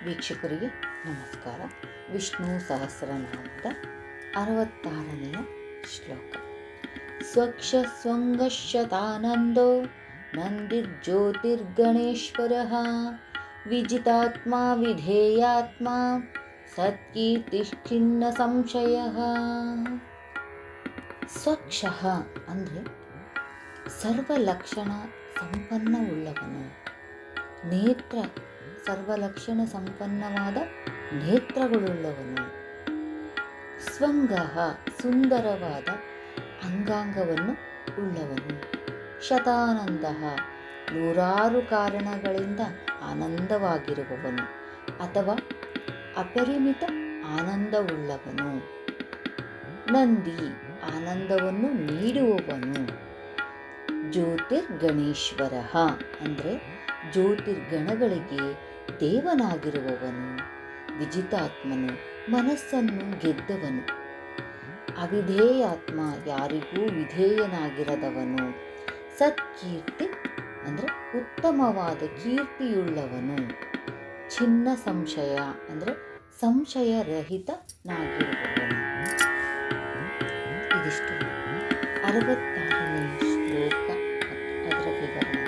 ವೀಕ್ಷಕರಿಗೆ ನಮಸ್ಕಾರ. ವಿಷ್ಣು ಸಹಸ್ರನಾಮದ 66ನೆಯ ಶ್ಲೋಕ. ಸ್ವಕ್ಷ ಸ್ವಂಗಶ್ಯತಾನಂದೋ ನಂದಿರ್ಜ್ಯೋತಿರ್ಗಣೇಶ್ವರಃ ವಿಜಿತಾತ್ಮ ವಿಧೇಯಾತ್ಮ ಸತ್ಕೀರ್ತಿಶ್ಚಿನ್ನ ಸಂಶಯಃ. ಸ್ವಕ್ಷಃ ಅಂದರೆ ಸರ್ವಲಕ್ಷಣ ಸಂಪನ್ನವುಳ್ಳವನು. ನೇತ್ರ ಸರ್ವಲಕ್ಷಣ ಸಂಪನ್ನವಾದ ನೇತ್ರಗಳುಳ್ಳವನು. ಸ್ವಂಗಃ ಸುಂದರವಾದ ಅಂಗಾಂಗವನ್ನು ಉಳ್ಳವನು. ಶತಾನಂದಃ ನೂರಾರು ಕಾರಣಗಳಿಂದ ಆನಂದವಾಗಿರುವವನು ಅಥವಾ ಅಪರಿಮಿತ ಆನಂದವುಳ್ಳವನು. ನಂದಿ ಆನಂದವನ್ನು ನೀಡುವವನು. ಜ್ಯೋತಿರ್ಗಣೇಶ್ವರಃ ಅಂದರೆ ಜ್ಯೋತಿರ್ಗಣಗಳಿಗೆ ದೇವನಾಗಿರುವವನು. ವಿಜಿತಾತ್ಮನು ಮನಸ್ಸನ್ನು ಗೆದ್ದವನು. ಅವಿಧೇಯಾತ್ಮ ಯಾರಿಗೂ ವಿಧೇಯನಾಗಿರದವನು. ಸತ್ಕೀರ್ತಿ ಅಂದರೆ ಉತ್ತಮವಾದ ಕೀರ್ತಿಯುಳ್ಳವನು. ಚಿನ್ನ ಸಂಶಯ ಅಂದರೆ ಸಂಶಯರಹಿತನಾಗಿರುವವನು. ಇದಿಷ್ಟು 66ನೇ ಶ್ಲೋಕ ಮತ್ತು ಅದರ ವಿವರಣೆ.